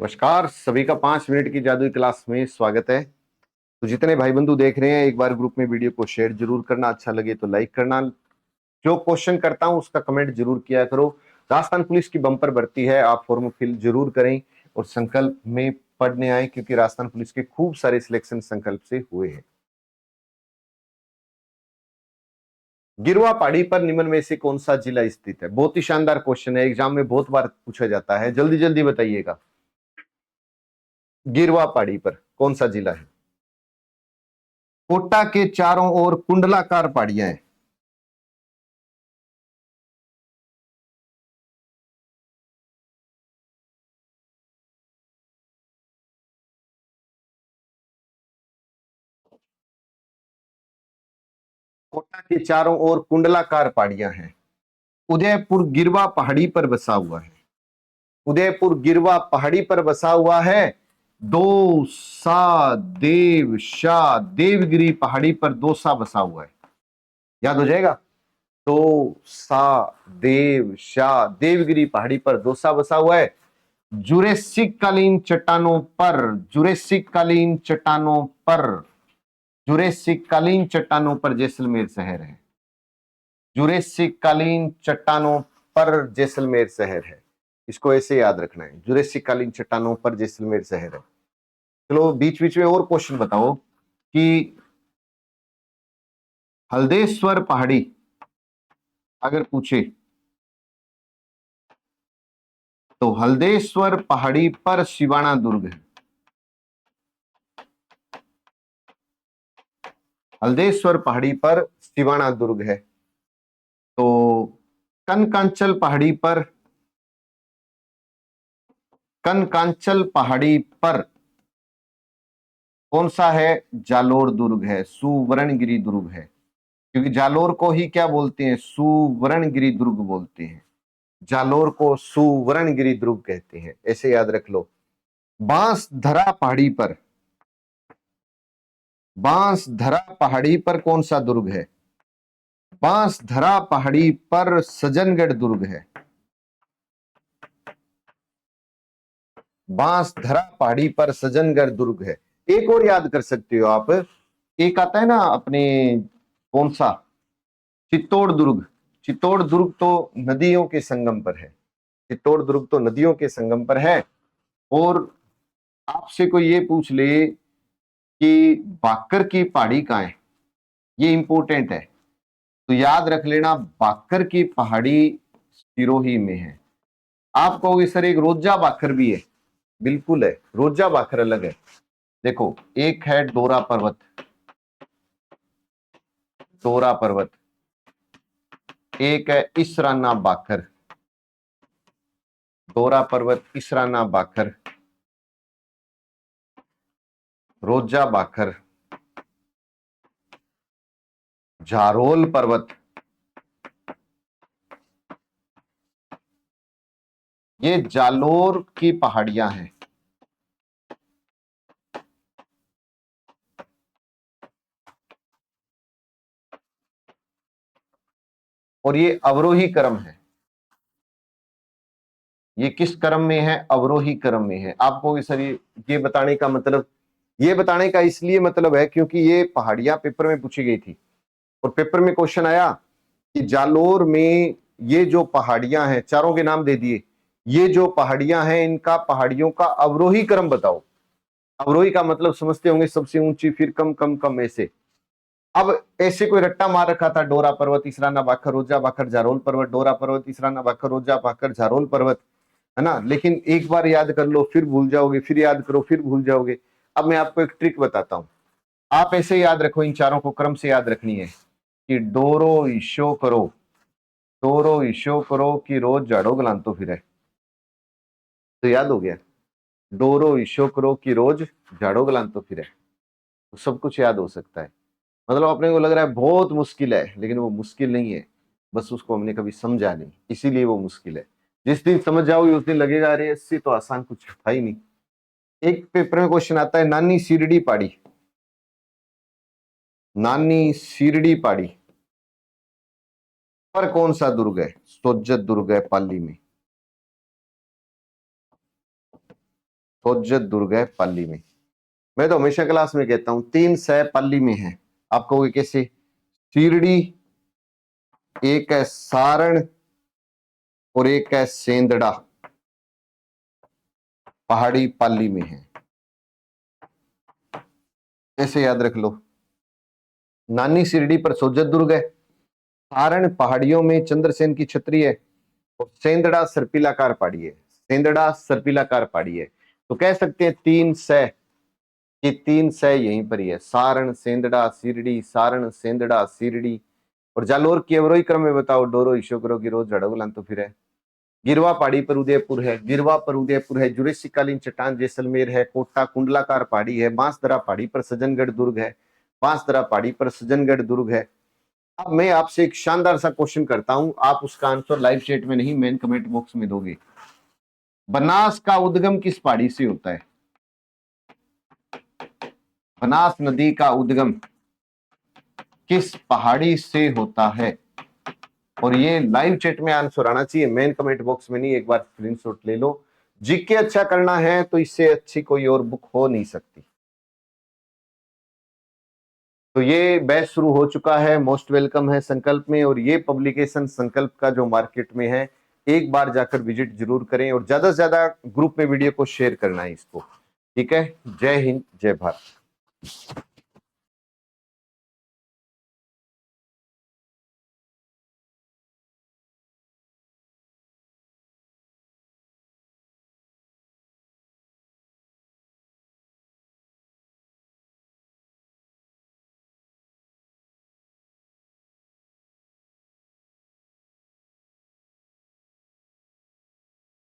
नमस्कार, सभी का 5 मिनट की जादुई क्लास में स्वागत है। तो जितने भाई बंधु देख रहे हैं, एक बार ग्रुप में वीडियो को शेयर जरूर करना, अच्छा लगे तो लाइक करना। जो क्वेश्चन करता हूं उसका कमेंट जरूर किया करो। राजस्थान पुलिस की बम्पर भर्ती है, आप फॉर्म फिल जरूर करें और संकल्प में पढ़ने आए, क्योंकि राजस्थान पुलिस के खूब सारे सिलेक्शन संकल्प से हुए हैं। गिरवा पहाड़ी पर निम्न में से कौन सा जिला स्थित है? बहुत ही शानदार क्वेश्चन है, एग्जाम में बहुत बार पूछा जाता है, जल्दी जल्दी बताइएगा। गिरवा पहाड़ी पर कौन सा जिला है? कोटा के चारों ओर कुंडलाकार पहाड़ियां हैं। कोटा के चारों ओर कुंडलाकार पहाड़ियां हैं। उदयपुर गिरवा पहाड़ी पर बसा हुआ है। उदयपुर गिरवा पहाड़ी पर बसा हुआ है। दौसा देवशा देवगिरी पहाड़ी पर दौसा बसा हुआ है। याद हो जाएगा। दौसा देवशा देवगिरी पहाड़ी पर दौसा बसा हुआ है। जुरेसिक कालीन चट्टानों पर जुरेसिक कालीन चट्टानों पर जुरेसिक कालीन चट्टानों पर जैसलमेर शहर है। जुरेसिक कालीन चट्टानों पर जैसलमेर शहर है। इसको ऐसे याद रखना है, जुरेसिक कालीन चट्टानों पर जैसलमेर शहर है। चलो बीच बीच में और क्वेश्चन बताओ कि हल्देश्वर पहाड़ी अगर पूछे तो हल्देश्वर पहाड़ी पर शिवाना दुर्ग है। हल्देश्वर पहाड़ी पर शिवाना दुर्ग है। तो कनकांचल पहाड़ी पर कनकांचल पहाड़ी पर कौन सा है? जालोर दुर्ग है, सुवर्णगिरी दुर्ग है। क्योंकि जालोर को ही क्या बोलते हैं? सुवर्णगिरी दुर्ग बोलते हैं। जालोर को सुवर्णगिरी दुर्ग कहते हैं, ऐसे याद रख लो। बांसधरा पहाड़ी पर बांसधरा पहाड़ी पर कौन सा दुर्ग है? बांसधरा पहाड़ी पर सज्जनगढ़ दुर्ग है। बांसधरा पहाड़ी पर सज्जनगढ़ दुर्ग है। एक और याद कर सकते हो आप, एक आता है ना अपने, कौन सा? चित्तौड़ दुर्ग। चित्तौड़ दुर्ग तो नदियों के संगम पर है। चित्तौड़ दुर्ग तो नदियों के संगम पर है। और आपसे कोई ये पूछ ले कि बाकर की पहाड़ी कहाँ है, ये इंपॉर्टेंट है, तो याद रख लेना बाकर की पहाड़ी सिरोही में है। आप कहोगे सर एक रोजा बाकर भी है, बिल्कुल है, रोजा बाकर अलग है। देखो, एक है डोरा पर्वत, डोरा पर्वत, एक है इसराना बाकर, डोरा पर्वत, इसराना बाकर, रोजा बाकर, झारोल पर्वत। ये जालोर की पहाड़ियां हैं। और ये अवरोही क्रम है। ये किस क्रम में है? अवरोही क्रम में है। आपको सर ये बताने का मतलब, ये बताने का इसलिए मतलब है क्योंकि ये पहाड़ियां पेपर में पूछी गई थी और पेपर में क्वेश्चन आया कि जालोर में ये जो पहाड़ियां हैं, चारों के नाम दे दिए, ये जो पहाड़ियां हैं इनका पहाड़ियों का अवरोही क्रम बताओ। अवरोही का मतलब समझते होंगे, सबसे ऊंची फिर कम कम कम ऐसे। अब ऐसे कोई रट्टा मार रखा था, डोरा पर्वत, इसराना बाखर, रोजा बाखर, झारोल पर्वत, डोरा पर्वत, इसराना बाखर, रोजा बाखर, झारोल पर्वत, है ना। लेकिन एक बार याद कर लो फिर भूल जाओगे, फिर याद करो फिर भूल जाओगे। अब मैं आपको एक ट्रिक बताता हूं, आप ऐसे याद रखो, इन चारों को क्रम से याद रखनी है कि डोरो ईशो करो, डोरो ईशो करो कि रोज झाड़ो गलांतो फिरे। तो याद हो गया, डोरो ईशो करो कि रोज झाड़ो गलांतो फिरे, तो सब कुछ याद हो सकता है। मतलब अपने को लग रहा है बहुत मुश्किल है, लेकिन वो मुश्किल नहीं है, बस उसको हमने कभी समझा नहीं, इसीलिए वो मुश्किल है। जिस दिन समझ जाओगे उस दिन लगेगा अरे इससे तो आसान कुछ था ही नहीं। एक पेपर में क्वेश्चन आता है, नानी सीरडी पहाड़ी, नानी सीरडी पहाड़ी पर कौन सा दुर्ग है? सोजत दुर्ग है पाली में। सोजत दुर्ग है पाली में। मैं तो हमेशा क्लास में कहता हूं 3 सह पाली में है। आप कहोगे कैसे? शिरडी, एक है सारण और एक है सेंदड़ा, पहाड़ी पाली में है। ऐसे याद रख लो। नानी शिरडी पर सोजत दुर्ग है, सारण पहाड़ियों में चंद्रसेन की छतरी है, और सेंदड़ा सर्पिलाकार पहाड़ी है। सेंदड़ा सर्पिलाकार पहाड़ी है। तो कह सकते हैं 3 सह, ये 3 सह यहीं पर ही है। सारण सेंदड़ा शिरडी, सारण सेंदड़ा शिरडी। और जालोर की अवरोही क्रम में बताओ। डोरो ईशोकरो गिरो झड़गुलान तो फिर है। गिरवा पहाड़ी पर उदयपुर है, गिरवा पर उदयपुर है। जुरेसिक कालीन चट्टान जैसलमेर है। कोटा कुंडलाकार पहाड़ी है। बांसदरा पहाड़ी पर सज्जनगढ़ दुर्ग है। बांसदरा पहाड़ी पर सज्जनगढ़ दुर्ग है। अब मैं आपसे एक शानदार सा क्वेश्चन करता हूं, आप उसका आंसर लाइव चैट में नहीं, मेन कमेंट बॉक्स में दोगे। बनास का उद्गम किस पहाड़ी से होता है? बनास नदी का उद्गम किस पहाड़ी से होता है? और ये लाइव चैट में आंसर आना चाहिए, मेन कमेंट बॉक्स में नहीं। एक बार स्क्रीनशॉट ले लो। जीके अच्छा करना है तो इससे अच्छी कोई और बुक हो नहीं सकती। तो ये बैच शुरू हो चुका है, मोस्ट वेलकम है संकल्प में। और ये पब्लिकेशन संकल्प का जो मार्केट में है, एक बार जाकर विजिट जरूर करें, और ज्यादा से ज्यादा ग्रुप में वीडियो को शेयर करना है इसको। ठीक है। जय हिंद, जय भारत।